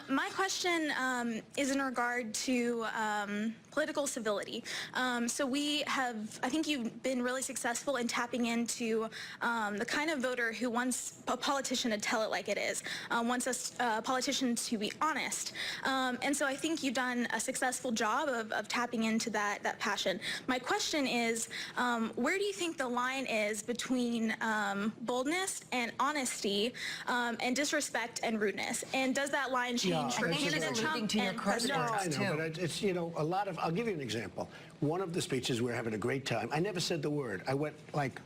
My question is in regard to political civility. So we have, I think you've been really successful in tapping into the kind of voter who wants a politician to tell it like it is, wants us politicians to be honest. And so I think you've done a successful job of tapping into that passion. My question is, where do you think the line is between boldness and honesty and disrespect and rudeness? And does that line change for President Trump and President Trump? I know, but it's, you know, a lot of, I'll give you an example. One of the speeches, we're having a great time. I never said the word. I went like,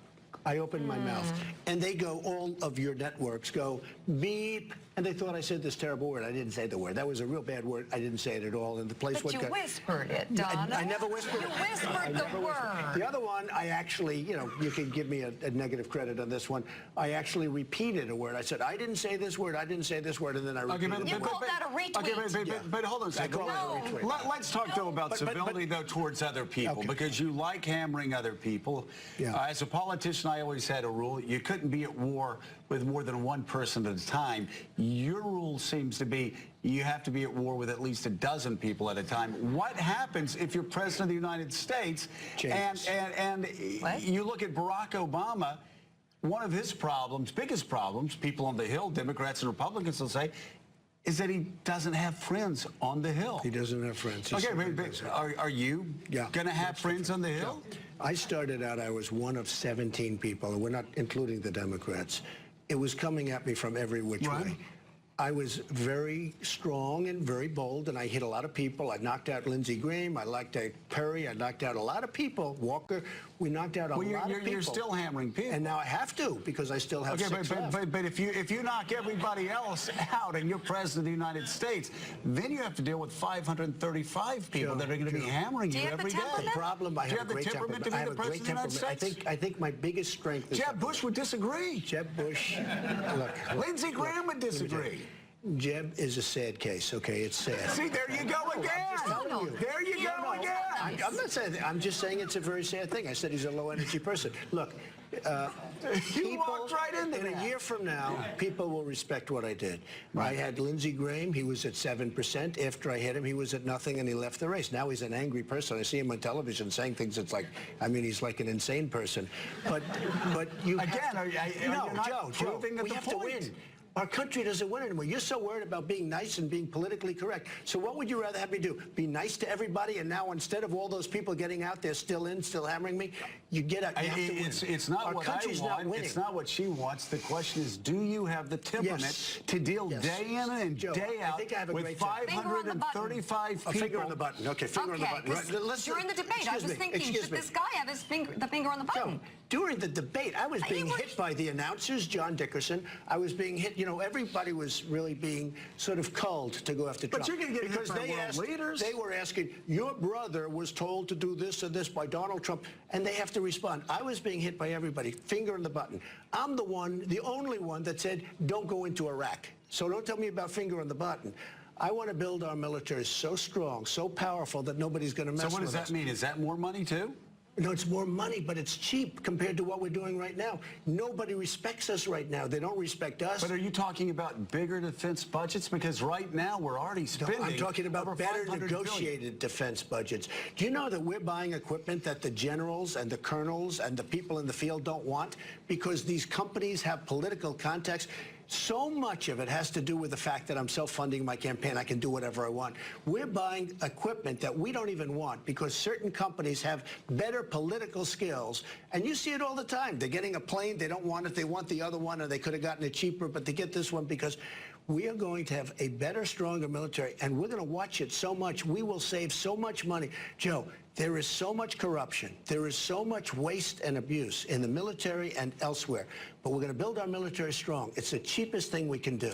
I opened my mouth, and they go, all of your networks go, beep, and they thought I said this terrible word. I didn't say the word. That was a real bad word. I didn't say it at all, and the place But you whispered it, Donna. I never whispered it. You whispered the word. The other one, I actually, you know, you can give me a negative credit on this one. I actually repeated a word. I said, I didn't say this word, I didn't say this word, and then I repeated it. You called that a retweet. Okay, but hold on a second. Let's talk, though, about civility, though, towards other people, because you like hammering other people. As a politician, I always had a rule. You couldn't be at war with more than one person at a time. Your rule seems to be you have to be at war with at least a dozen people at a time. What happens if you're president of the United States and you look at Barack Obama? One of his problems, biggest problems, people on the Hill, Democrats and Republicans will say, is that he doesn't have friends on the Hill. He doesn't have friends. Okay, but are you going to have friends on the Hill? I started out, I was one of 17 people, and we're not including the Democrats. It was coming at me from every which way. I was very strong and very bold, and I hit a lot of people. I knocked out Lindsey Graham. I knocked out Perry. I knocked out a lot of people. Walker. We knocked out a lot of people. You're still hammering people. And now I have to, because I still have six left. But if you knock everybody else out and you're president of the United States, then you have to deal with 535 people that are going to be hammering you every day. The problem, I have a great temperament. I have a great temperament. I think my biggest strength is... Jeb Bush would disagree. Jeb Bush, look. Lindsey Graham would disagree. Jeb is a sad case, okay? It's sad. See, there you go again. There you go again. I'm not saying that. I'm just saying it's a very sad thing. I said he's a low-energy person. Look, you walked right into that. In a year from now, people will respect what I did. I had Lindsey Graham. He was at 7%. After I hit him, he was at nothing, and he left the race. Now he's an angry person. I see him on television saying things. It's like, I mean, he's like an insane person. But you again, are you not proving we have to win. Our country doesn't win anymore. You're so worried about being nice and being politically correct. So what would you rather have me do? Be nice to everybody, and now instead of all those people getting out there still hammering me, you get out. You have to win. It's not what I want. It's not what she wants. The question is, do you have the temperament to deal day in and day out with 535 people? Finger on the button. Okay, finger on the button. Right. During the debate, I was thinking, should this guy have his the finger on the button? During the debate, I was being hit by the announcers, John Dickerson. I was being hit. You know, everybody was really being sort of culled to go after Trump. But you're going to get hit by world leaders. They were asking, your brother was told to do this or this by Donald Trump, and they have to respond. I was being hit by everybody. Finger on the button. I'm the only one that said, don't go into Iraq. So don't tell me about finger on the button. I want to build our military so strong, so powerful that nobody's going to mess with us. So what does that mean? Is that more money, too? No, it's more money, but it's cheap compared to what we're doing right now. Nobody respects us right now. They don't respect us. But are you talking about bigger defense budgets? Because right now we're already spending. No, I'm talking about better negotiated defense budgets. Do you know that we're buying equipment that the generals and the colonels and the people in the field don't want? Because these companies have political contacts. So much of it has to do with the fact that I'm self-funding my campaign. I can do whatever I want. We're buying equipment that we don't even want because certain companies have better political skills. And you see it all the time. They're getting a plane. They don't want it. They want the other one, or they could have gotten it cheaper, but they get this one because we are going to have a better, stronger military, and we're going to watch it so much. We will save so much money. Joe, there is so much corruption. There is so much waste and abuse in the military and elsewhere. But we're going to build our military strong. It's the cheapest thing we can do.